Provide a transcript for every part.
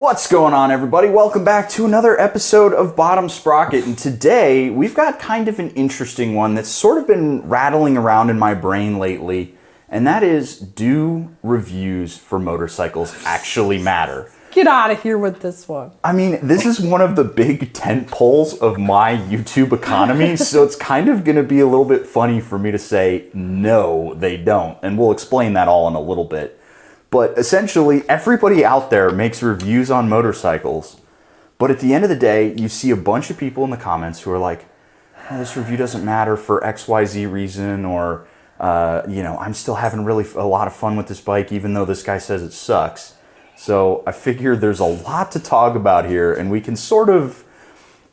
What's going on, everybody? Welcome back to another episode of Bottom Sprocket, and today we've got kind of an interesting one that's sort of been rattling around in my brain lately, and that is, do reviews for motorcycles actually matter? Get out of here with this one. I mean, this is one of the big tent poles of my YouTube economy, so it's kind of going to be a little bit funny for me to say, no, they don't, and we'll explain that all in a little bit. But essentially, everybody out there makes reviews on motorcycles. But at the end of the day, you see a bunch of people in the comments who are like, oh, this review doesn't matter for XYZ reason, or, I'm still having really a lot of fun with this bike, even though this guy says it sucks. So I figure there's a lot to talk about here, and we can sort of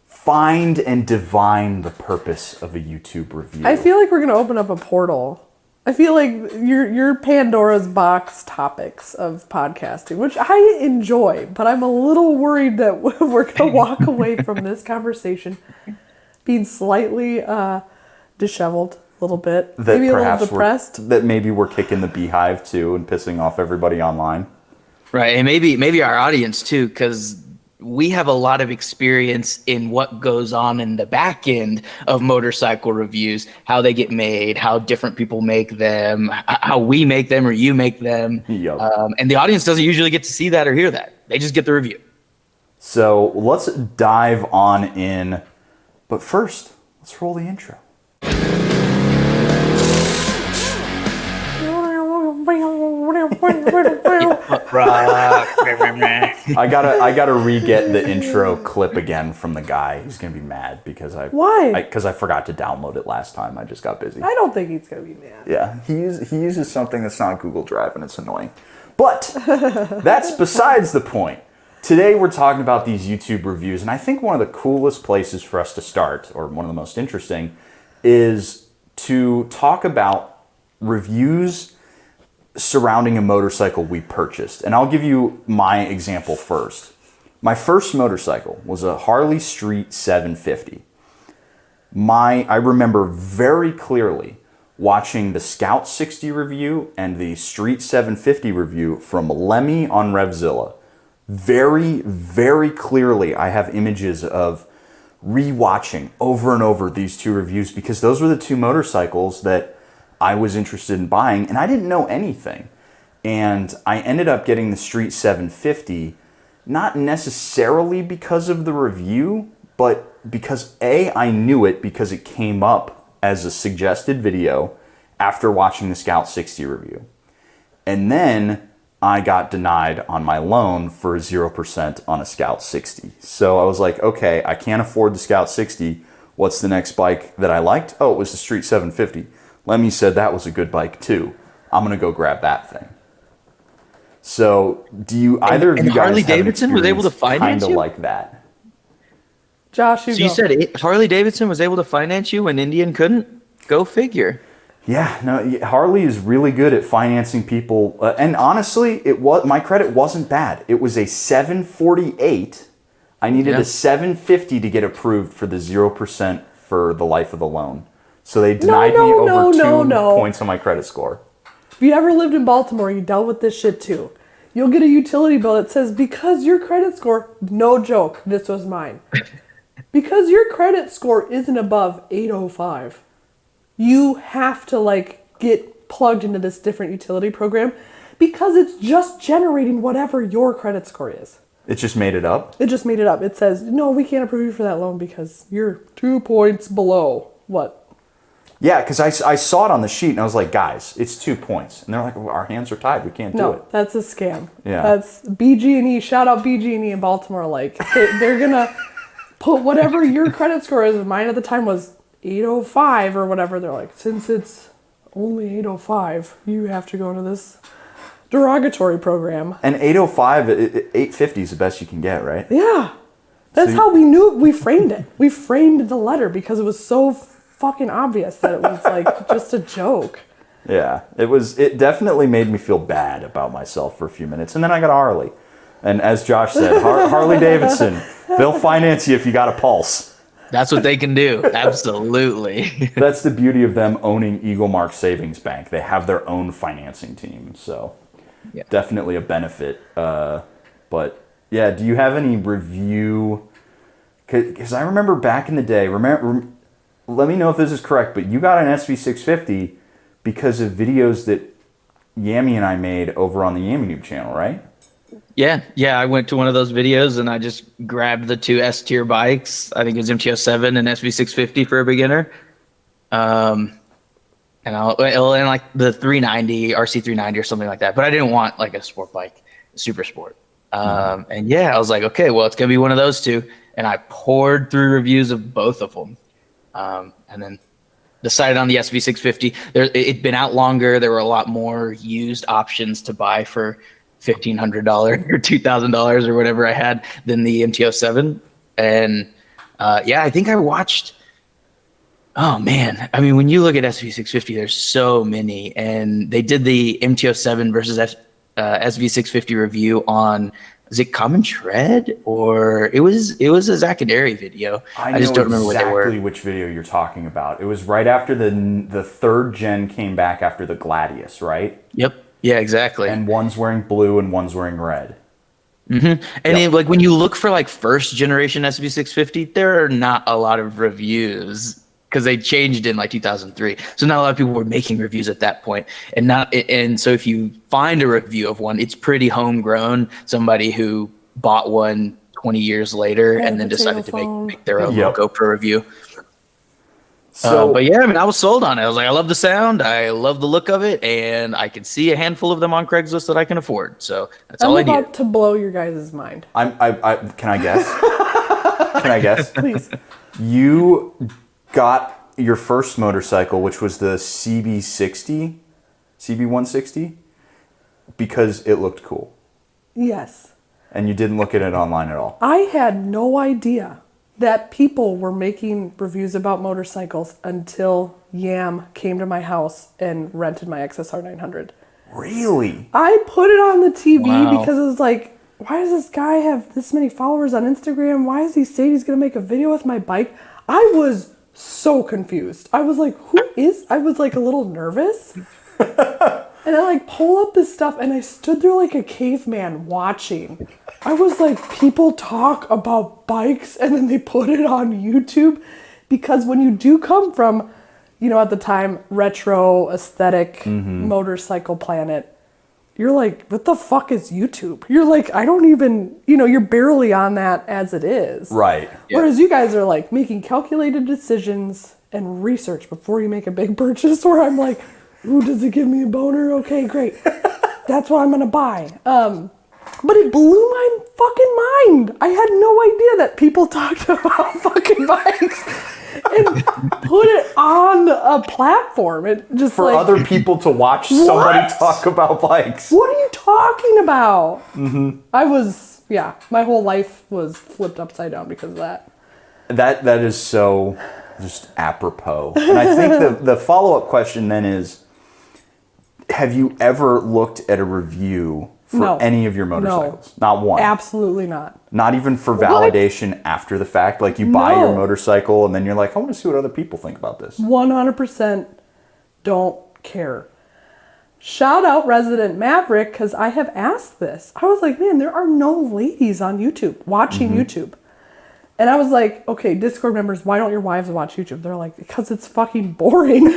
find and divine the purpose of a YouTube review. I feel like we're going to open up a portal. I feel like you're Pandora's box topics of podcasting, which I enjoy, but I'm a little worried that we're going to walk away from this conversation being slightly disheveled a little bit, maybe a little depressed. That maybe we're kicking the beehive too and pissing off everybody online. Right, and maybe our audience too, because we have a lot of experience in what goes on in the back end of motorcycle reviews, how they get made, how different people make them, how we make them or you make them. Yep. And the audience doesn't usually get to see that or hear that. They just get the review. So let's dive on in. But first, let's roll the intro. I gotta re-get the intro clip again from the guy. He's gonna be mad because Why? Because I forgot to download it last time. I just got busy. I don't think he's going to be mad. Yeah, he uses something that's not Google Drive, and it's annoying. But that's besides the point. Today we're talking about these YouTube reviews, and I think one of the coolest places for us to start, or one of the most interesting, is to talk about reviews surrounding a motorcycle we purchased. And I'll give you my example first. My first motorcycle was a Harley Street 750. I remember very clearly watching the Scout 60 review and the Street 750 review from Lemmy on Revzilla. Very, very clearly, I have images of rewatching over and over these two reviews because those were the two motorcycles that I was interested in buying, and I didn't know anything. And I ended up getting the Street 750, not necessarily because of the review, but because I knew it because it came up as a suggested video after watching the Scout 60 review. And then I got denied on my loan for 0% on a Scout 60. So I was like, okay, I can't afford the Scout 60. What's the next bike that I liked? Oh, it was the Street 750. Lemmy said that was a good bike too. I'm gonna go grab that thing. So, do you either of you guys Harley have Davidson was able to finance kinda you? like that? Josh, You said Harley Davidson was able to finance you when Indian couldn't? Go figure. Yeah, no, Harley is really good at financing people, and honestly, my credit wasn't bad. It was a 748. I needed a 750 to get approved for the 0% for the life of the loan. So they denied me over 2 points on my credit score. If you ever lived in Baltimore, you dealt with this shit too. You'll get a utility bill that says, because your credit score, no joke, this was mine. Because your credit score isn't above 805, you have to get plugged into this different utility program because it's just generating whatever your credit score is. It just made it up? It just made it up. It says, no, we can't approve you for that loan because you're 2 points below what? Yeah, because I saw it on the sheet and I was like, guys, it's 2 points. And they're like, well, our hands are tied. We can't do it. No, that's a scam. Yeah. That's BG&E. Shout out BG&E in Baltimore. They're going to put whatever your credit score is. Mine at the time was 805 or whatever. They're like, since it's only 805, you have to go into this derogatory program. And 805, 850 is the best you can get, right? Yeah. That's how we knew we framed it. We framed the letter because it was so fucking obvious that it was just a joke. Yeah, it definitely made me feel bad about myself for a few minutes. And then I got a Harley. And as Josh said, Harley Davidson, they'll finance you if you got a pulse. That's what they can do. Absolutely. That's the beauty of them owning Eagle Mark Savings Bank. They have their own financing team. So definitely a benefit. But Yeah, do you have any review? Because I remember back in the day, let me know if this is correct, but you got an SV650 because of videos that Yami and I made over on the YamiNoob channel, right? Yeah, I went to one of those videos and I just grabbed the two S tier bikes. I think it was MT-07 and SV650 for a beginner. And like the 390, RC390 or something like that. But I didn't want like a sport bike, super sport. And yeah, I was like, okay, well, it's going to be one of those two. And I poured through reviews of both of them. And then decided on the SV650. It'd been out longer. There were a lot more used options to buy for $1,500 or $2,000 or whatever I had than the MT-07. And I think I watched. Oh man, I mean, when you look at SV650, there's so many, and they did the MT-07 versus SV650 review on. Is it Common Tread, or it was a Zach and Ari video? I just don't remember what they were. Exactly which video you're talking about. It was right after the third gen came back after the Gladius, right? Yep. Yeah, exactly. And one's wearing blue and one's wearing red. Mm-hmm. And like when you look for like first generation SV650, there are not a lot of reviews because they changed in like 2003. So not a lot of people were making reviews at that point. And so if you find a review of one, it's pretty homegrown. Somebody who bought one 20 years later and then decided to make their own GoPro review. So, but yeah, I mean, I was sold on it. I was like, I love the sound, I love the look of it, and I can see a handful of them on Craigslist that I can afford. So that's all I need. I'm about to blow your guys' mind. Can I guess? Can I guess? Please. You got your first motorcycle, which was the CB160, because it looked cool. Yes. And you didn't look at it online at all. I had no idea that people were making reviews about motorcycles until Yam came to my house and rented my XSR 900. Really? I put it on the TV because it was like, why does this guy have this many followers on Instagram? Why is he saying he's going to make a video with my bike? I was so confused. I was like, I was like a little nervous. And I like pull up this stuff and I stood there like a caveman watching. I was like, people talk about bikes and then they put it on YouTube, because when you do come from, at the time, retro aesthetic motorcycle planet, you're like, what the fuck is YouTube? You're like, I don't even, you're barely on that as it is. Right. Whereas you guys are like making calculated decisions and research before you make a big purchase, where I'm like, ooh, does it give me a boner? Okay, great. That's what I'm going to buy. But it blew my fucking mind. I had no idea that people talked about fucking bikes and put it on a platform. It just for other people to watch somebody talk about bikes. What are you talking about? I was, my whole life was flipped upside down because of that. That is so just apropos. And I think the follow-up question then is, have you ever looked at a review for any of your motorcycles? No. Not one? Absolutely not. Not even for validation after the fact? Like you buy your motorcycle and then you're like, I want to see what other people think about this. 100% don't care. Shout out Resident Maverick, because I have asked this. I was like, man, there are no ladies on YouTube watching YouTube. And I was like, okay, Discord members, why don't your wives watch YouTube? They're like, because it's fucking boring.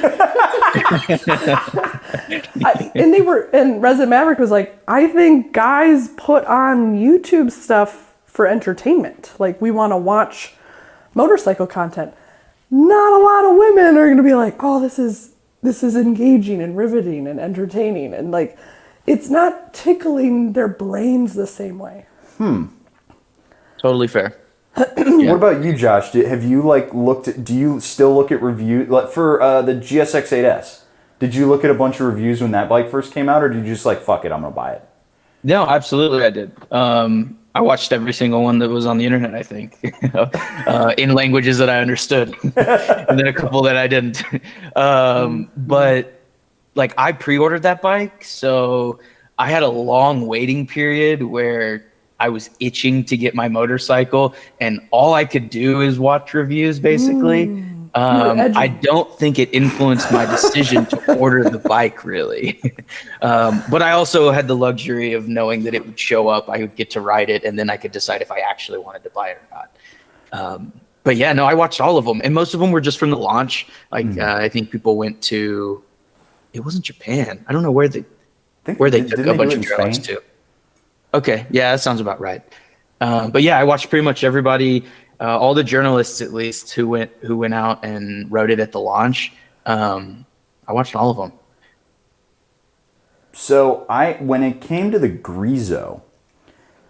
And Resident Maverick was like, I think guys put on YouTube stuff for entertainment. Like, we want to watch motorcycle content. Not a lot of women are going to be like, oh, this is engaging and riveting and entertaining. And like, it's not tickling their brains the same way. Totally fair. What about you, Josh? Have you do you still look at reviews for the GSX-8S? Did you look at a bunch of reviews when that bike first came out, or did you just like, fuck it, I'm gonna buy it? No, absolutely I did. I watched every single one that was on the internet, I think, in languages that I understood, and then a couple that I didn't. But like, I pre-ordered that bike, so I had a long waiting period where I was itching to get my motorcycle, and all I could do is watch reviews, basically. You were edgy. I don't think it influenced my decision to order the bike, really. But I also had the luxury of knowing that it would show up, I would get to ride it, and then I could decide if I actually wanted to buy it or not. But yeah, no, I watched all of them, and most of them were just from the launch. Like I think people went to, it wasn't Japan. I don't know where they took a bunch of trailers to. Okay, yeah, that sounds about right. But yeah, I watched pretty much everybody. All the journalists, at least, who went out and wrote it at the launch. I watched all of them. So when it came to the Grizo,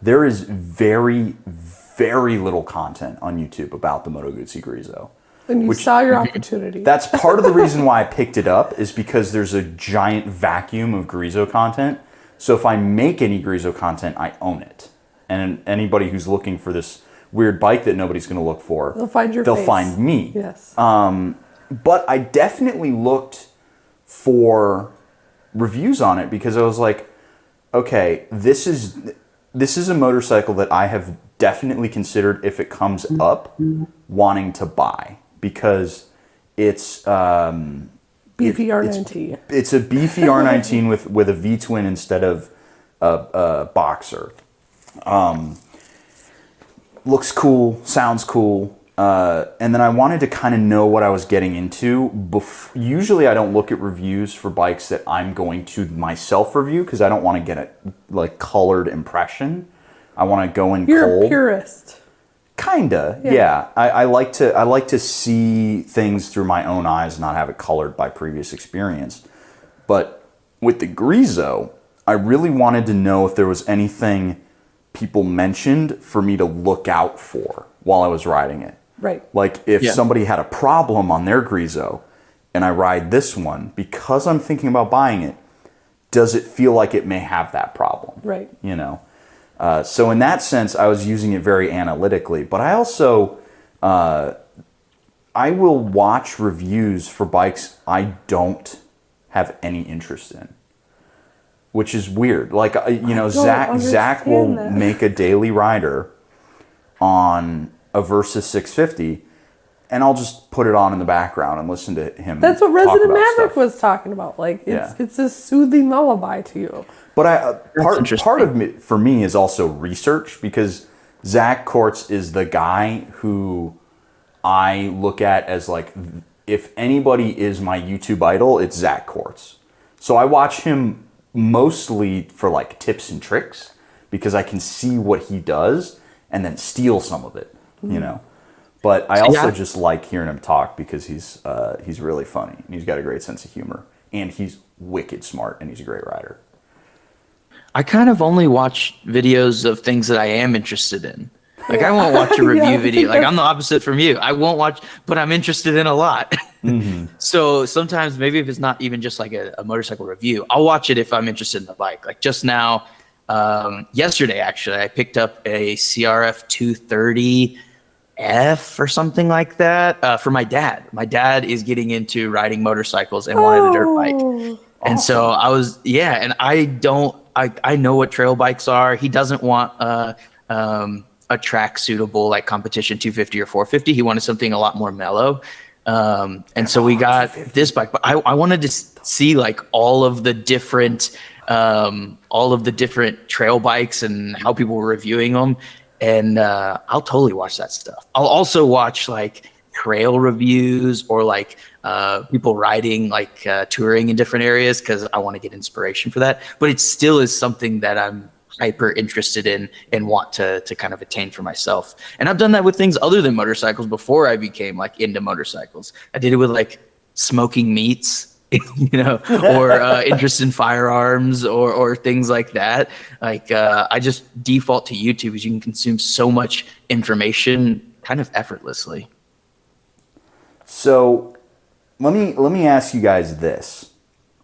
there is very, very little content on YouTube about the Moto Guzzi Grizo. And you saw your opportunity. That's part of the reason why I picked it up, is because there's a giant vacuum of Grizo content. So if I make any Grizo content, I own it. And anybody who's looking for this weird bike that nobody's going to look for, they'll find your they'll face. find me. Yes. But I definitely looked for reviews on it because I was like, okay, this is a motorcycle that I have definitely considered, if it comes up, wanting to buy, because it's beefy R19. It's a beefy R19 with a V-twin instead of a boxer. Looks cool, sounds cool, and then I wanted to kind of know what I was getting into. Usually I don't look at reviews for bikes that I'm going to myself review, because I don't want to get a colored impression. I want to go in cold. You're a purist. Kinda, yeah. I like to see things through my own eyes, not have it colored by previous experience. But with the Grizo, I really wanted to know if there was anything people mentioned for me to look out for while I was riding it. Right. Like if somebody had a problem on their Grizo and I ride this one, because I'm thinking about buying it, does it feel like it may have that problem? Right. You know? So in that sense, I was using it very analytically. But I also, I will watch reviews for bikes I don't have any interest in, which is weird. Like, Zach will make a daily rider on a Versys 650, and I'll just put it on in the background and listen to him. That's what Resident Maverick stuff. was talking about. Like, it's a soothing lullaby to you. But part of it for me is also research, because Zach Kortz is the guy who I look at as like, if anybody is my YouTube idol, it's Zach Kortz. So I watch him mostly for like tips and tricks, because I can see what he does and then steal some of it, you know. But I also just like hearing him talk, because he's really funny and he's got a great sense of humor, and he's wicked smart, and he's a great rider. I kind of only watch videos of things that I am interested in. Like, I won't watch a review video. Like, I'm the opposite from you. I won't watch, but I'm interested in a lot. Mm-hmm. So sometimes, maybe if it's not even just like a motorcycle review, I'll watch it if I'm interested in the bike. Like just now, yesterday, actually, I picked up a CRF 230F or something like that for my dad. My dad is getting into riding motorcycles and wanted a dirt bike. And so I was, and I know what trail bikes are. He doesn't want a track suitable like competition 250 or 450. He wanted something a lot more mellow. And so we got this bike, but I wanted to see like all of the different trail bikes and how people were reviewing them. And I'll totally watch that stuff. I'll also watch like trail reviews or like people riding, like touring in different areas, because I want to get inspiration for that. But it still is something that I'm hyper interested in and want to kind of attain for myself. And I've done that with things other than motorcycles before I became like into motorcycles. I did it with like smoking meats, or interest in firearms or things like that. Like I just default to YouTube, because you can consume so much information kind of effortlessly. So let me ask you guys this.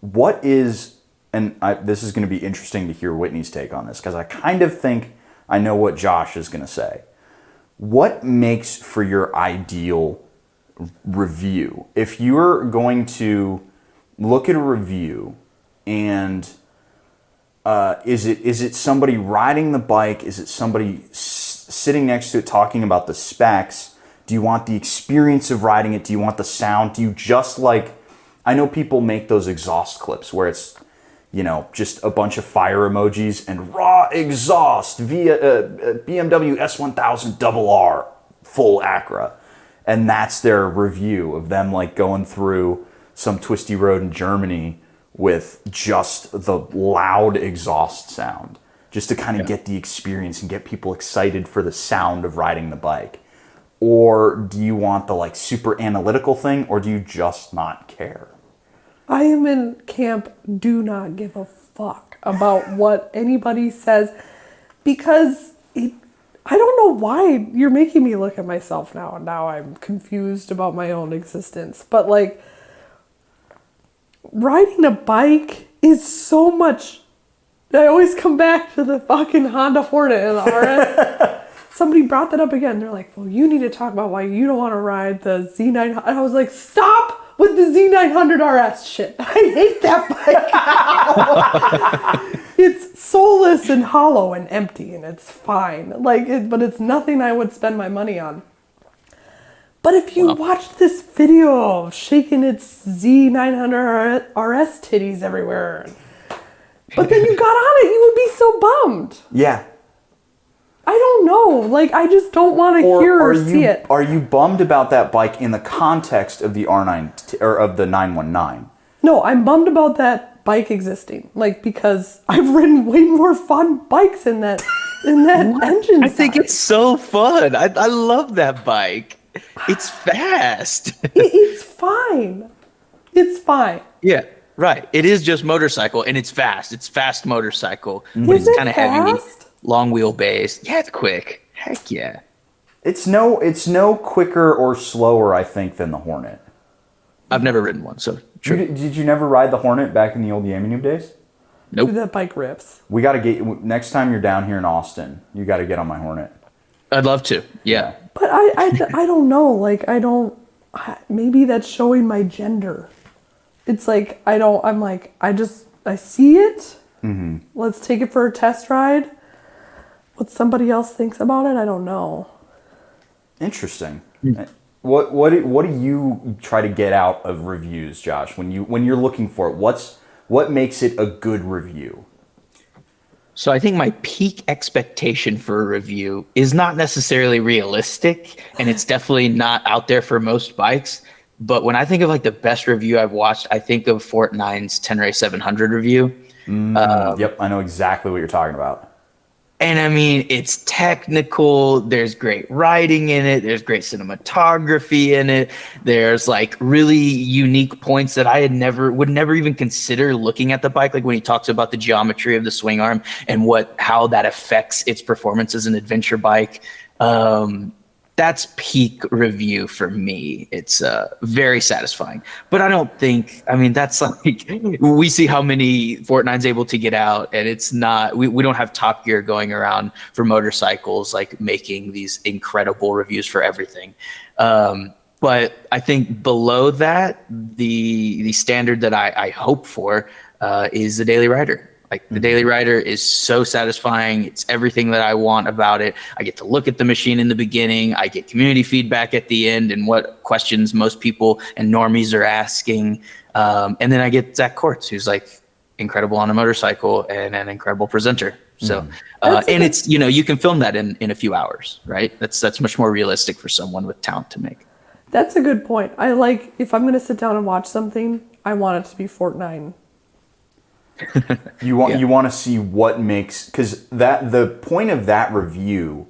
What is, and this is going to be interesting to hear Whitney's take on this, because I kind of think I know what Josh is going to say. What makes for your ideal review? If you're going to look at a review, and is it somebody riding the bike? Is it somebody sitting next to it talking about the specs? Do you want the experience of riding it? Do you want the sound? Do you just like, I know people make those exhaust clips where it's, you know, just a bunch of fire emojis and raw exhaust via BMW S1000 RR full Acura. And that's their review of them like going through some twisty road in Germany with just the loud exhaust sound, just to kind of get the experience and get people excited for the sound of riding the bike. Or do you want the like super analytical thing, or do you just not care? I am in camp, do not give a fuck about what anybody says, because I don't know why you're making me look at myself now, and now I'm confused about my own existence. But like, riding a bike is so much. I always come back to the fucking Honda Hornet and the RS. Somebody brought that up again. They're like, well, you need to talk about why you don't want to ride the Z900. And I was like, stop with the Z900 RS shit. I hate that bike. It's soulless and hollow and empty, and it's fine. But it's nothing I would spend my money on. But if you watched this video of shaking its Z900 RS titties everywhere, but then you got on it, you would be so bummed. Yeah. I don't know. Like, I just don't want to hear or see it. Are you bummed about that bike in the context of the R9 or of the 919? No, I'm bummed about that bike existing. Like, because I've ridden way more fun bikes in that engine. I think it's so fun. I love that bike. It's fast. It's fine. It's fine. Yeah, right. It is just motorcycle, and it's fast. It's fast motorcycle, but Is it's it kind of heavy, fast? long wheelbase. Yeah, it's quick. Heck yeah. It's no quicker or slower, I think, than the Hornet. I've never ridden one, so true. Did you never ride the Hornet back in the old Yamanube days? Nope. Dude, that bike rips. We got to get, next time you're down here in Austin, you got to get on my Hornet. I'd love to. Yeah. But I don't know. Like, maybe that's showing my gender. It's like, I see it. Mm-hmm. Let's take it for a test ride. What somebody else thinks about it, I don't know. Interesting. What do you try to get out of reviews, Josh? When you're looking for it, what makes it a good review? So I think my peak expectation for a review is not necessarily realistic, and it's definitely not out there for most bikes. But when I think of like the best review I've watched, I think of Fort9's Tenere 700 review. Yep, I know exactly what you're talking about. And I mean, it's technical. There's great writing in it. There's great cinematography in it. There's like really unique points that I would never even consider looking at the bike. Like when he talks about the geometry of the swing arm and how that affects its performance as an adventure bike. That's peak review for me. It's very satisfying. But I don't think, that's like, we see how many Fort9's able to get out, and it's not, we don't have Top Gear going around for motorcycles, like making these incredible reviews for everything. But I think below that, the standard that I hope for is the Daily Rider. Like the Daily Rider is so satisfying. It's everything that I want about it. I get to look at the machine in the beginning. I get community feedback at the end and what questions most people and normies are asking. And then I get Zach Kortz, who's like incredible on a motorcycle and an incredible presenter. So, and it's, you can film that in a few hours, right? That's much more realistic for someone with talent to make. That's a good point. I like, if I'm going to sit down and watch something, I want it to be Fort9. You want to see what makes, because the point of that review,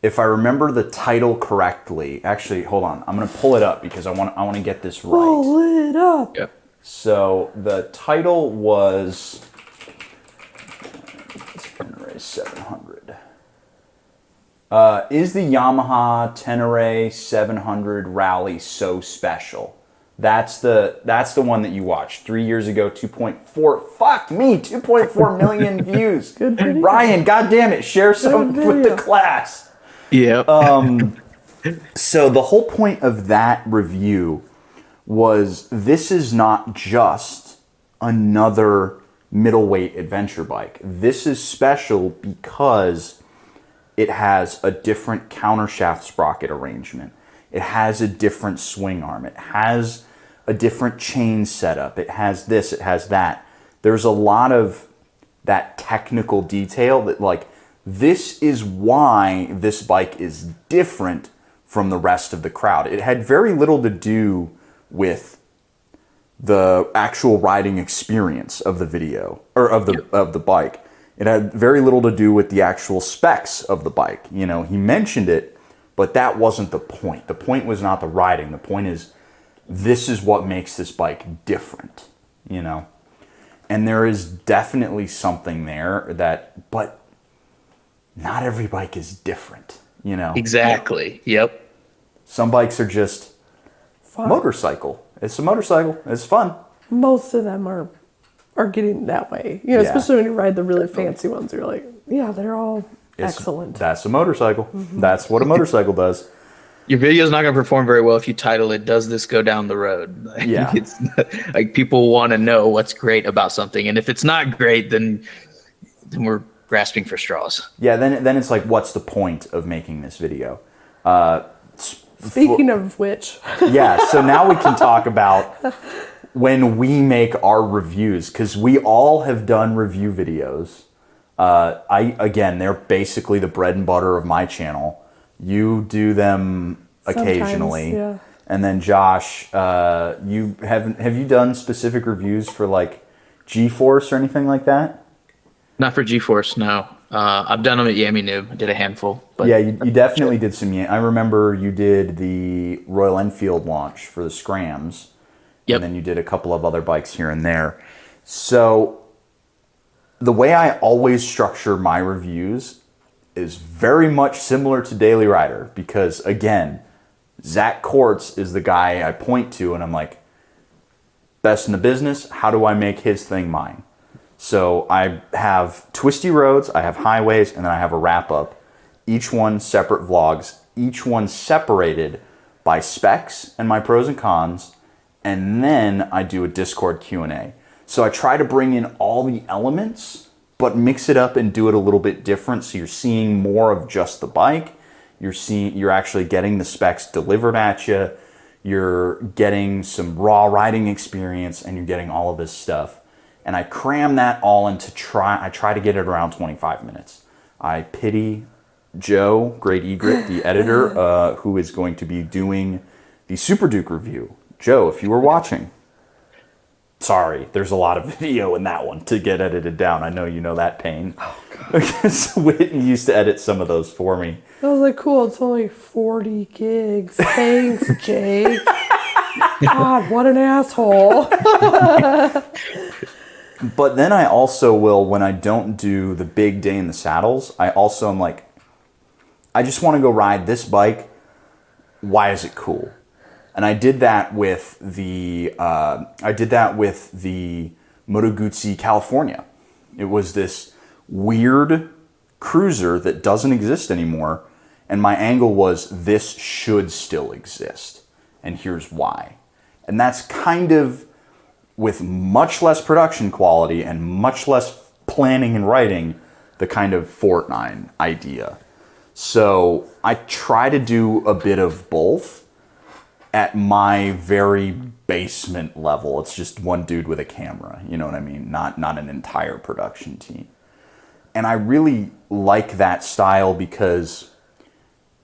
if I remember the title correctly, actually hold on, I'm going to pull it up because I want to get this right. Pull it up. Yep. So the title was Tenere 700. Is the Yamaha Tenere 700 Rally so special? That's the one that you watched 3 years ago. 2.4 million views. Good video. Ryan, goddamn it, share some with the class. Yeah. So the whole point of that review was this is not just another middleweight adventure bike. This is special because it has a different countershaft sprocket arrangement. It has a different swing arm. It has a different chain setup. It has this, it has that. There's a lot of that technical detail that, like, this is why this bike is different from the rest of the crowd. It had very little to do with the actual riding experience of the video, or of the bike. It had very little to do with the actual specs of the bike. You know, he mentioned it, but that wasn't the point. The point was not the riding. The point is, this is what makes this bike different, you know? And there is definitely something there that, but not every bike is different, you know? Exactly. Yep. Some bikes are just Fun. motorcycle. It's a motorcycle. It's fun. Most of them are getting that way. You know, Yeah. especially when you ride the really fancy ones. You're like, yeah, they're all It's- excellent. That's a motorcycle. That's what a motorcycle does. Your video is not going to perform very well if you title it "Does this go down the road?" Like, Yeah. it's like people want to know what's great about something, and if it's not great, then we're grasping for straws. Yeah, then it's like, what's the point of making this video? Speaking of which, Yeah, so now we can talk about when we make our reviews, because we all have done review videos. They're basically the bread and butter of my channel. You do them occasionally. yeah. And then Josh, have you done specific reviews for like G-Force or anything like that? Not for G-Force, no. I've done them at Yami Noob. I did a handful. But Yeah, you definitely did some. I remember you did the Royal Enfield launch for the Scrams. Yep. And then you did a couple of other bikes here and there. So the way I always structure my reviews is very much similar to Daily Rider, because again, Zach Kortz is the guy I point to and I'm like, best in the business, how do I make his thing mine? So I have twisty roads, I have highways, and then I have a wrap up. Each one separate vlogs, each one separated by specs and my pros and cons, and then I do a Discord Q&A. So I try to bring in all the elements, but mix it up and do it a little bit different, so you're seeing more of just the bike. You're actually getting the specs delivered at you. You're getting some raw riding experience, and you're getting all of this stuff. And I cram that all into I try to get it around 25 minutes. I pity Joe, Great Egret, the editor, who is going to be doing the Super Duke review. Joe, if you were watching, sorry, there's a lot of video in that one to get edited down. I know you know that pain. Oh, God. Because Whitney used to edit some of those for me. I was like, cool, it's only 40 gigs. Thanks, Jay. God, what an asshole. But then I also will, when I don't do the big day in the saddles, I also am like, I just want to go ride this bike. Why is it cool? And I did that with the Moto Guzzi California. It was this weird cruiser that doesn't exist anymore, and my angle was, this should still exist, and here's why. And that's kind of, with much less production quality and much less planning and writing, the kind of Fortnite idea. So I try to do a bit of both at my very basement level. It's just one dude with a camera, you know what I mean? Not an entire production team. And I really like that style because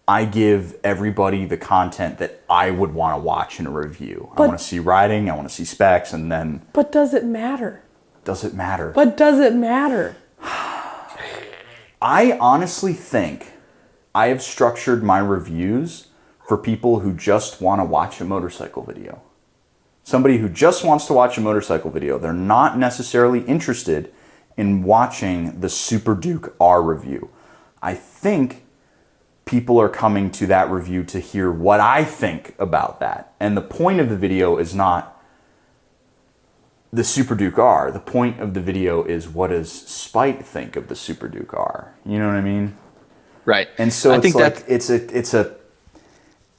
I give everybody the content that I would want to watch in a review. I want to see riding, I want to see specs, and then... But does it matter? Does it matter? But does it matter? I honestly think I have structured my reviews for people who just want to watch a motorcycle video. Somebody who just wants to watch a motorcycle video. They're not necessarily interested in watching the Super Duke R review. I think people are coming to that review to hear what I think about that. And the point of the video is not the Super Duke R. The point of the video is, what does Spite think of the Super Duke R? You know what I mean? Right. And so I it's think like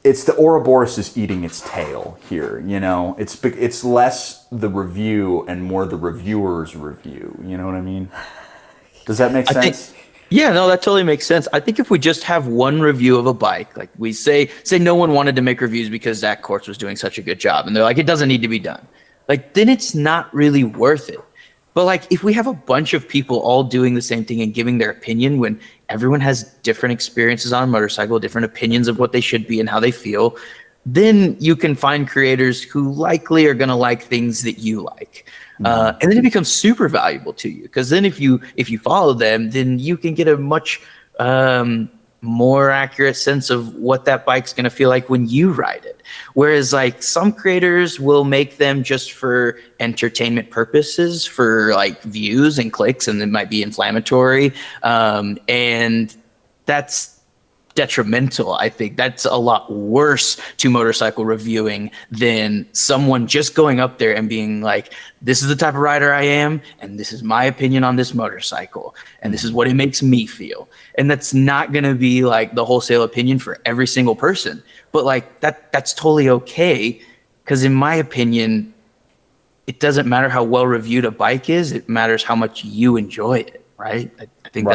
it's the Ouroboros is eating its tail here, you know? It's less the review and more the reviewer's review, you know what I mean? Does that make sense? Yeah, no, that totally makes sense. I think if we just have one review of a bike, like we say no one wanted to make reviews because Zach Kortz was doing such a good job, and they're like, it doesn't need to be done. Like, then it's not really worth it. But like, if we have a bunch of people all doing the same thing and giving their opinion when everyone has different experiences on a motorcycle, different opinions of what they should be and how they feel, then you can find creators who likely are going to like things that you like. And then it becomes super valuable to you, because then if you follow them, then you can get a much more accurate sense of what that bike's going to feel like when you ride it. Whereas like some creators will make them just for entertainment purposes, for like views and clicks, and it might be inflammatory. And that's detrimental. I think that's a lot worse to motorcycle reviewing than someone just going up there and being like, this is the type of rider I am, and this is my opinion on this motorcycle, and this is what it makes me feel. And that's not going to be like the wholesale opinion for every single person, but like that's totally okay, because in my opinion, it doesn't matter how well reviewed a bike is, it matters how much you enjoy it, right? I think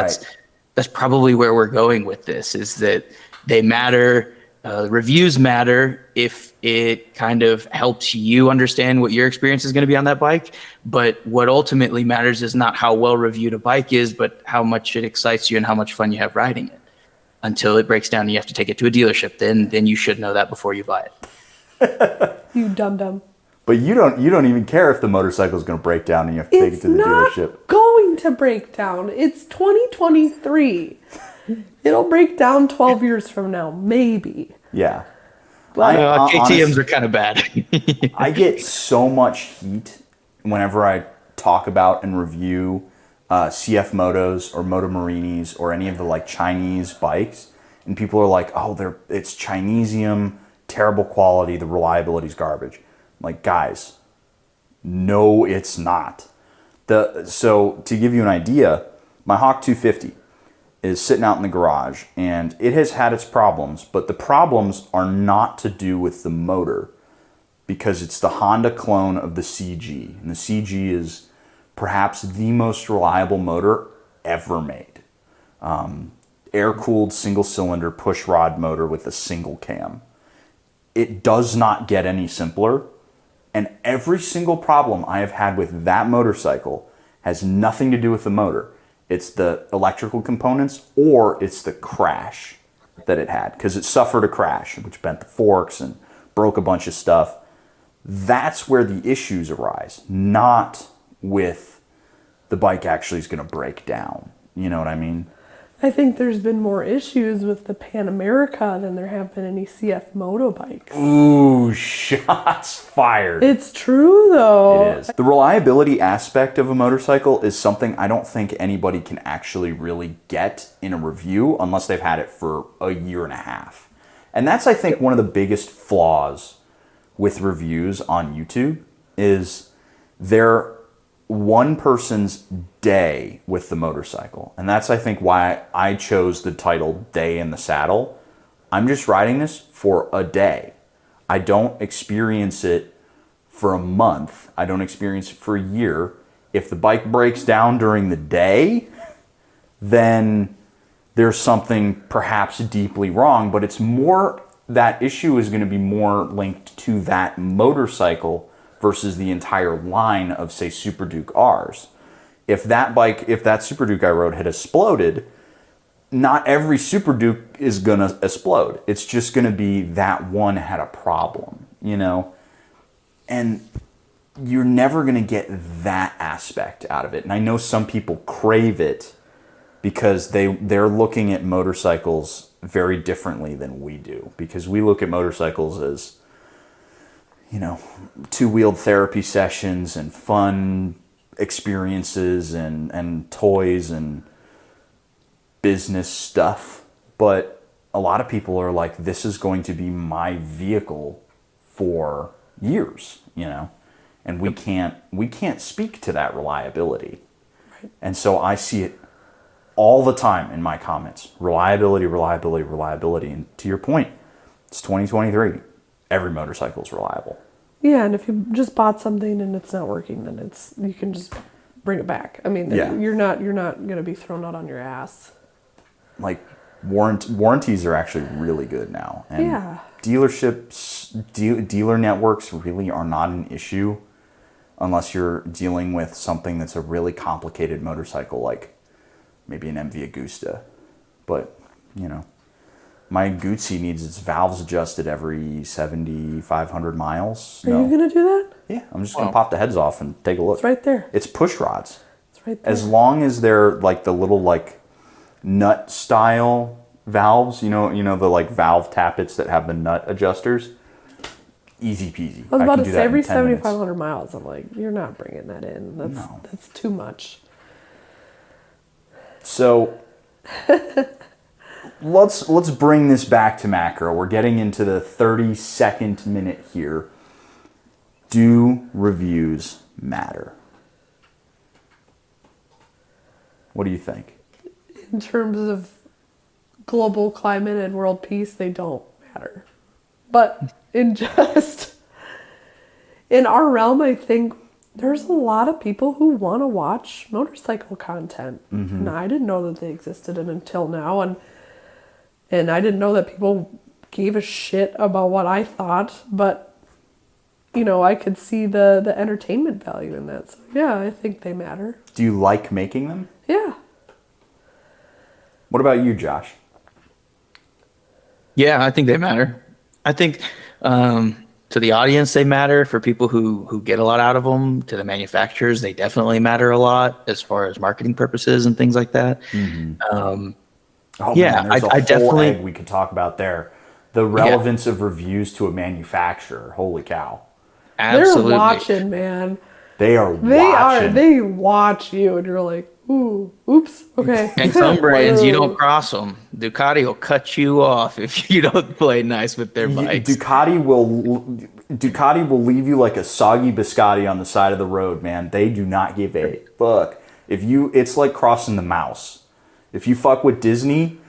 that's probably where we're going with this, is that they matter. Reviews matter if it kind of helps you understand what your experience is going to be on that bike. But what ultimately matters is not how well reviewed a bike is, but how much it excites you and how much fun you have riding it. Until it breaks down and you have to take it to a dealership, then you should know that before you buy it. You dum-dum. But you don't even care if the motorcycle is going to break down and you have to take it to the dealership. It's not going to break down. It's 2023. It'll break down 12 years from now, maybe. Yeah. KTMs are kind of bad. I get so much heat whenever I talk about and review CF Motos or Moto Marinis or any of the like Chinese bikes, and people are like, "Oh, it's Chinesium, terrible quality, the reliability's garbage." I'm like, guys, no, it's not. So to give you an idea, my Hawk 250 is sitting out in the garage, and it has had its problems, but the problems are not to do with the motor, because it's the Honda clone of the CG, and the CG is perhaps the most reliable motor ever made. Air-cooled single-cylinder push rod motor with a single cam. It does not get any simpler, and every single problem I have had with that motorcycle has nothing to do with the motor. It's the electrical components, or it's the crash that it had, because it suffered a crash, which bent the forks and broke a bunch of stuff. That's where the issues arise, not with the bike actually is going to break down. You know what I mean? I think there's been more issues with the Pan America than there have been any CF Moto bikes. Ooh, shots fired. It's true, though. It is. The reliability aspect of a motorcycle is something I don't think anybody can actually really get in a review unless they've had it for a year and a half. And that's, I think, one of the biggest flaws with reviews on YouTube is they're one person's day with the motorcycle. And that's, I think, why I chose the title Day in the Saddle. I'm just riding this for a day. I don't experience it for a month. I don't experience it for a year. If the bike breaks down during the day, then there's something perhaps deeply wrong, but it's more, that issue is going to be more linked to that motorcycle versus the entire line of, say, Super Duke Rs. If that Super Duke I rode had exploded, not every Super Duke is gonna explode. It's just gonna be that one had a problem, you know? And you're never gonna get that aspect out of it. And I know some people crave it because they're looking at motorcycles very differently than we do. Because we look at motorcycles as, you know, two-wheeled therapy sessions and fun experiences and toys and business stuff. But a lot of people are like, this is going to be my vehicle for years, you know, and we can't speak to that reliability. Right. And so I see it all the time in my comments. Reliability, reliability, reliability. And to your point, it's 2023. Every motorcycle is reliable. Yeah, and if you just bought something and it's not working, then you can just bring it back. I mean, you're not going to be thrown out on your ass. like warranties are actually really good now, and Yeah. dealer networks really are not an issue unless you're dealing with something that's a really complicated motorcycle, like maybe an MV Agusta. But you know, my Guzzi needs its valves adjusted every 7,500 miles. Are you gonna do that? Yeah, I'm just gonna pop the heads off and take a look. It's right there. It's push rods. It's right there. As long as they're like the little like nut style valves, you know the like valve tappets that have the nut adjusters. Easy peasy. I was about can to do say that in every 10 minutes. 7,500 miles. I'm like, you're not bringing that in. That's too much. So let's bring this back to macro. We're getting into the 32nd minute here. Do reviews matter? What do you think? In terms of global climate and world peace, they don't matter. But in our realm, I think there's a lot of people who want to watch motorcycle content. And I didn't know that they existed until now. And I didn't know that people gave a shit about what I thought. But, you know, I could see the entertainment value in that. So, yeah, I think they matter. Do you like making them? Yeah. What about you, Josh? Yeah, I think they matter. I think to the audience they matter. For people who get a lot out of them, to the manufacturers they definitely matter a lot as far as marketing purposes and things like that. Oh Yeah, man, there's a I whole definitely- egg we could talk about there. The relevance of reviews to a manufacturer. Holy cow. Absolutely. They're watching, man. They are watching. They watch you, and you're like, ooh, oops, okay. And some brands, you don't cross them. Ducati will cut you off if you don't play nice with their bikes. Ducati will leave you like a soggy biscotti on the side of the road, man. They do not give a fuck. It's like crossing the mouse. If you fuck with Disney,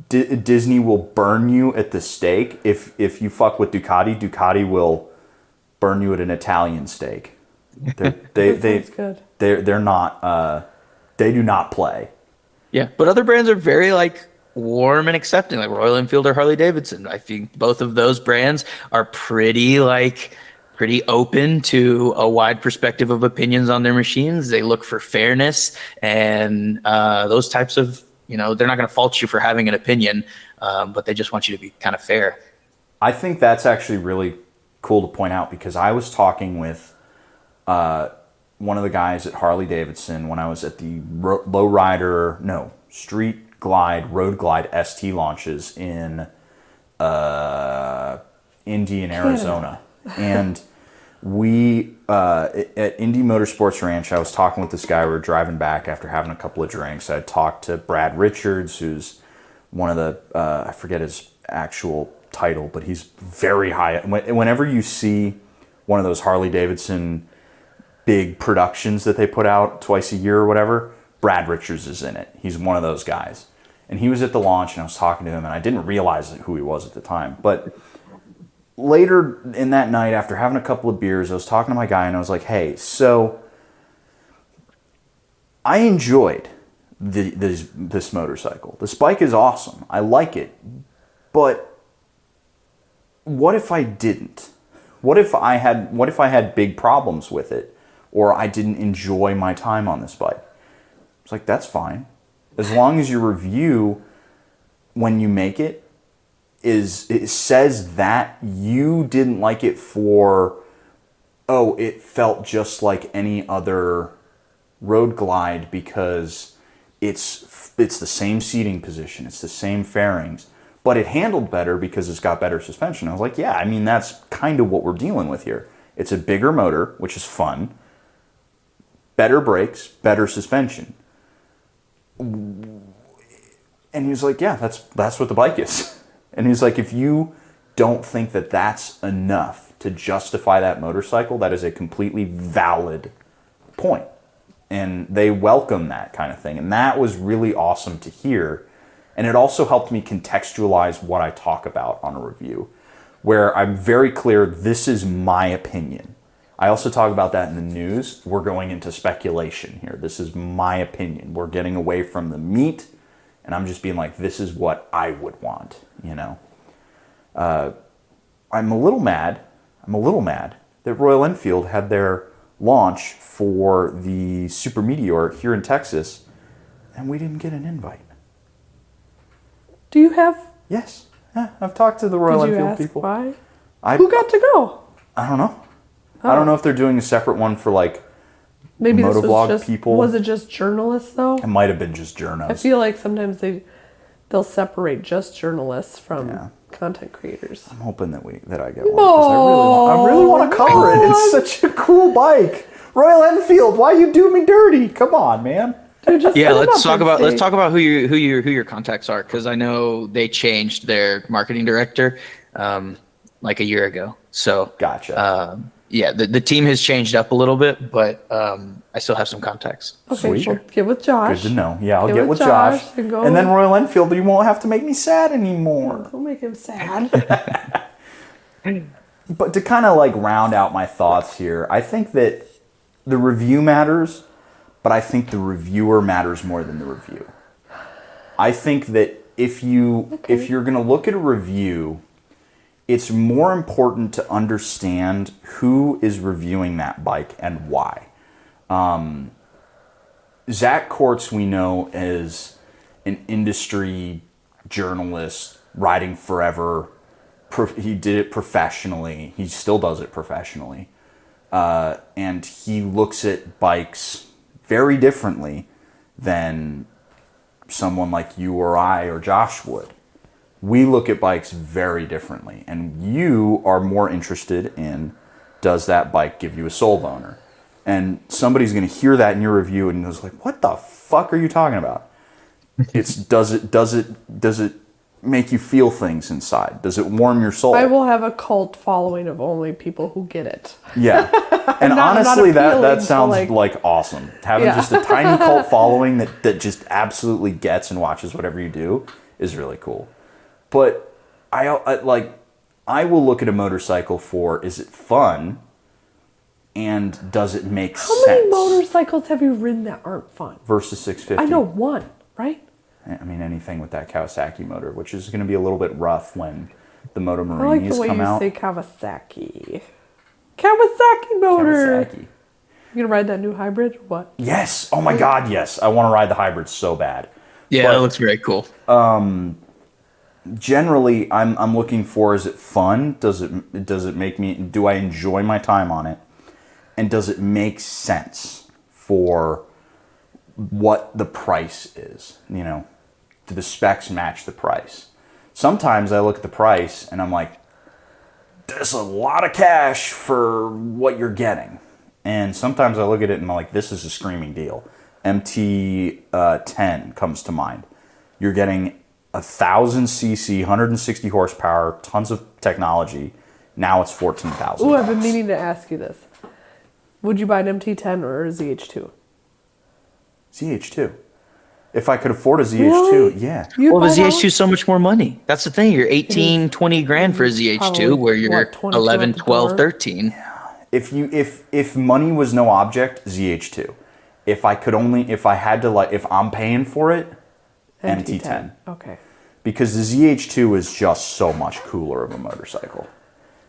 Disney will burn you at the stake. If you fuck with Ducati, Ducati will burn you at an Italian steak. They're not. They do not play. Yeah, but other brands are very like warm and accepting, like Royal Enfield or Harley Davidson. I think both of those brands are pretty open to a wide perspective of opinions on their machines. They look for fairness and those types of, they're not going to fault you for having an opinion, but they just want you to be kind of fair. I think that's actually really cool to point out, because I was talking with one of the guys at Harley Davidson when I was at the Street Glide, Road Glide ST launches in Indy and Arizona. And we, at Indy Motorsports Ranch, I was talking with this guy. We were driving back after having a couple of drinks. I talked to Brad Richards, who's one of the, I forget his actual title, but he's very high. Whenever you see one of those Harley Davidson big productions that they put out twice a year or whatever, Brad Richards is in it. He's one of those guys. And he was at the launch, and I was talking to him, and I didn't realize who he was at the time. But later in that night, after having a couple of beers, I was talking to my guy, and I was like, hey, so I enjoyed this motorcycle. This bike is awesome. I like it. But what if I didn't? What if I had big problems with it, or I didn't enjoy my time on this bike? It's like, that's fine. As long as your review, when you make it, it says that you didn't like it for, it felt just like any other Road Glide because it's the same seating position, it's the same fairings, but it handled better because it's got better suspension. I was like, yeah, I mean, that's kind of what we're dealing with here. It's a bigger motor, which is fun, better brakes, better suspension. And he was like, yeah, that's what the bike is. And he's like, if you don't think that that's enough to justify that motorcycle, that is a completely valid point. And they welcome that kind of thing. And that was really awesome to hear. And it also helped me contextualize what I talk about on a review, where I'm very clear, this is my opinion. I also talk about that in the news. We're going into speculation here. This is my opinion. We're getting away from the meat, and I'm just being like, this is what I would want, you know. I'm a little mad that Royal Enfield had their launch for the Super Meteor here in Texas, and we didn't get an invite. Do you have? Yes, yeah, I've talked to the Royal Did you Enfield ask people. why? Who got to go? I don't know. I don't know if they're doing a separate one for like Maybe this motovlog was just people. Was it just journalists though? It might have been just journos. I feel like sometimes they'll separate just journalists from Yeah. content creators. I'm hoping that I get one because I really want to cover it. It's such a cool bike. Royal Enfield, why you do me dirty? Come on, man. Dude, just Yeah, set it let's up and let's say- talk about who your contacts are, because I know they changed their marketing director like a year ago. So Gotcha. yeah, the team has changed up a little bit, but I still have some contacts. Sweet. Okay, well, get with Josh. Good to know. Yeah, I'll Get get with Josh. and go. And then Royal Enfield, you won't have to make me sad anymore. Don't make him sad. But to kind of like round out my thoughts here, I think that the review matters, but I think the reviewer matters more than the review. I think that if you're going to look at a review, it's more important to understand who is reviewing that bike and why. Zach Kortz, we know, is an industry journalist, riding forever. He did it professionally. He still does it professionally. And he looks at bikes very differently than someone like you or I or Josh would. We look at bikes very differently, and you are more interested in, does that bike give you a soul boner? And somebody's going to hear that in your review and goes like, what the fuck are you talking about? It's does it make you feel things inside? Does it warm your soul? I will have a cult following of only people who get it. Yeah. And Not honestly, that appealing to, sounds like awesome. Having Yeah. just a tiny cult following that just absolutely gets and watches whatever you do is really cool. But I will look at a motorcycle for, is it fun? And does it make sense? How many motorcycles have you ridden that aren't fun? Versus 650. I know one, right? I mean, anything with that Kawasaki motor, which is going to be a little bit rough when the Moto I like the Marinis way come you out. say Kawasaki. Kawasaki motor. Kawasaki. You gonna ride that new hybrid or what? Yes. Oh my God, yes. I want to ride the hybrid so bad. Yeah, But- that looks very cool. Generally, I'm looking for, is it fun? Does it make me, do I enjoy my time on it? And does it make sense for what the price is? You know, do the specs match the price? Sometimes I look at the price and I'm like, there's a lot of cash for what you're getting. And sometimes I look at it and I'm like, this is a screaming deal. MT10 comes to mind. You're getting 1,000 cc, 160 horsepower, tons of technology. Now it's $14,000. Ooh, I've been meaning to ask you this. Would you buy an MT10 or a ZH2? ZH2. If I could afford a ZH2, Really? yeah. You'd Well, the buy that ZH2 is so much more money. That's the thing. You're 18, 20 grand for a ZH2, Probably, where you're what, 22 11, at the 12, door? 13. If money was no object, ZH2. If I'm paying for it, MT10. Okay. Because the ZH2 is just so much cooler of a motorcycle.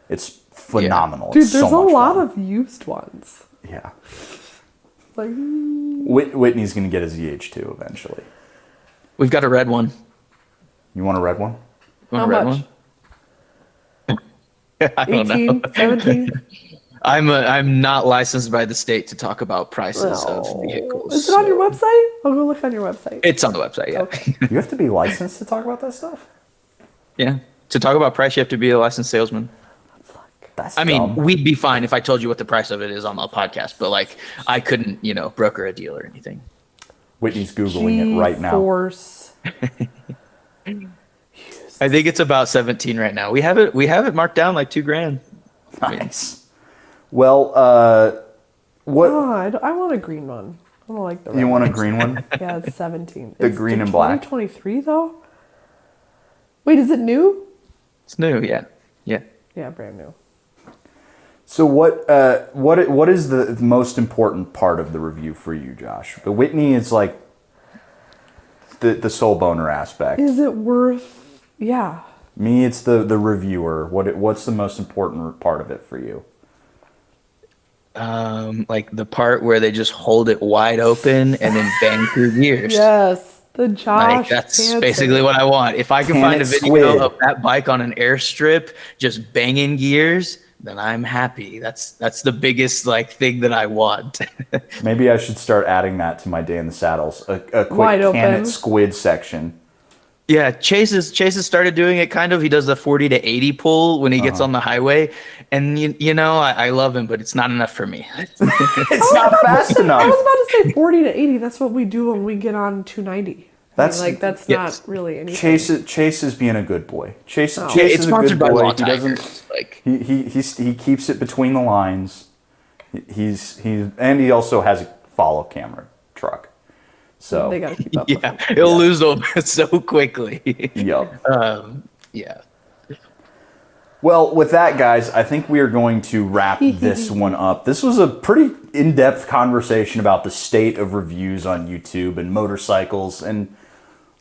It's phenomenal. Dude, It's there's so a much lot fun. of used ones. Yeah. Like, Whitney's going to get a ZH2 eventually. We've got a red one. You want a red one? You want how a red much? one? I don't know. 18, 17? I'm not licensed by the state to talk about prices of No. vehicles. Is it on your website? I'll go look on your website. It's on the website, yeah. Okay. You have to be licensed to talk about that stuff? Yeah. To talk about price, you have to be a licensed salesman. That's I mean, dumb. we'd be fine if I told you what the price of it is on the podcast, but like, I couldn't, broker a deal or anything. Whitney's Googling it right now. Force. I think it's about 17 right now. We have it marked down like $2,000. Nice. Well, what Oh, I want a green one. I don't like the red you want a one. green one? Yeah, it's 17. The green and black. 2023 though? Wait, is it new? It's new, yeah. Yeah. Yeah, brand new. So what is the most important part of the review for you, Josh? The Whitney is like the soul boner aspect. Is it worth? Yeah. Me, it's the reviewer. What's the most important part of it for you? Like the part where they just hold it wide open and then bang through gears. Yes, the Josh. Like that's Hansen. basically what I want. If I can Can find it a video squid? of that bike on an airstrip just banging gears, then I'm happy. That's the biggest like thing that I want. Maybe I should start adding that to my Day in the Saddles. A quick Wide can open. it squid section. Yeah, Chase has started doing it kind of. He does the 40 to 80 pull when he gets on the highway. And you know, I love him, but it's not enough for me. It's not fast I enough. was about to say 40 to 80. That's what we do when we get on 290. That's Yes. not really anything. Chase is being a good boy. Chase Yeah, is it's a sponsored good by boy. Law He doesn't. Tigers. Like He keeps it between the lines. And he also has a follow camera truck. So They got to keep up. yeah, With them. he'll lose them so quickly. Yup. Yeah. Well, with that, guys, I think we are going to wrap this one up. This was a pretty in-depth conversation about the state of reviews on YouTube and motorcycles. And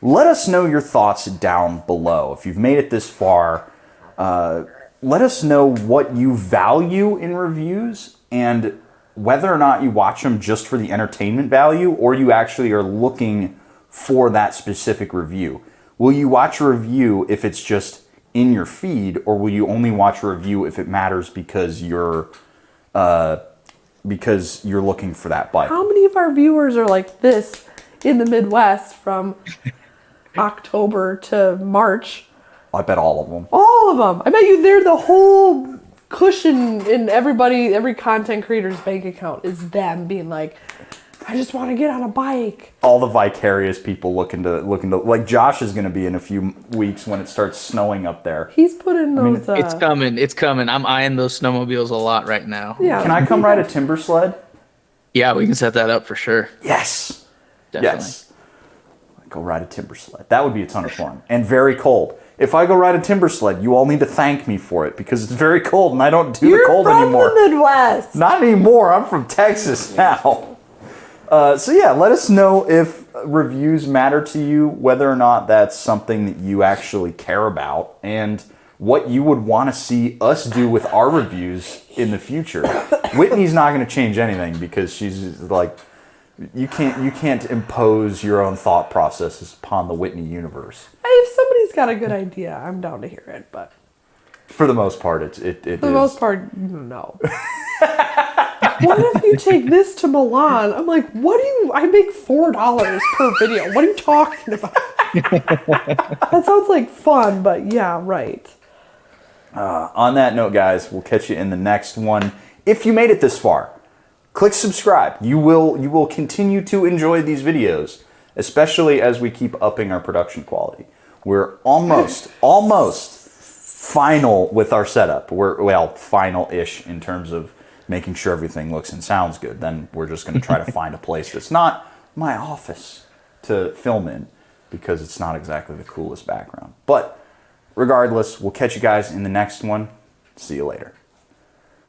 let us know your thoughts down below. If you've made it this far, let us know what you value in reviews and whether or not you watch them just for the entertainment value or you actually are looking for that specific review. Will you watch a review if it's just in your feed, or will you only watch a review if it matters because you're looking for that bike? How many of our viewers are like this in the Midwest from October to March? I bet all of them. All of them. I bet you they're the whole cushion in every content creator's bank account is them being like, I just want to get on a bike. All the vicarious people looking to like Josh is going to be in a few weeks when it starts snowing up there. He's putting those. It's coming. I'm eyeing those snowmobiles a lot right now. Yeah. Can I come ride a timber sled? Yeah, we can set that up for sure. Yes. Definitely. Yes. Go ride a timber sled. That would be a ton of fun. And very cold. If I go ride a timber sled, you all need to thank me for it because it's very cold and I don't do You're the cold from anymore. the Midwest. Not anymore. I'm from Texas now. So yeah, let us know if reviews matter to you, whether or not that's something that you actually care about, and what you would want to see us do with our reviews in the future. Whitney's not going to change anything because she's like, you can't impose your own thought processes upon the Whitney universe. If somebody's got a good idea, I'm down to hear it. But For the most part, it for is. the most part, no. What if you take this to Milan? I'm like, I make $4 per video. What are you talking about? That sounds like fun, but yeah, right. On that note, guys, we'll catch you in the next one. If you made it this far, click subscribe. You will continue to enjoy these videos, especially as we keep upping our production quality. We're almost final with our setup. We're final-ish in terms of making sure everything looks and sounds good. Then we're just going to try to find a place that's not my office to film in because it's not exactly the coolest background. But regardless, we'll catch you guys in the next one. See you later.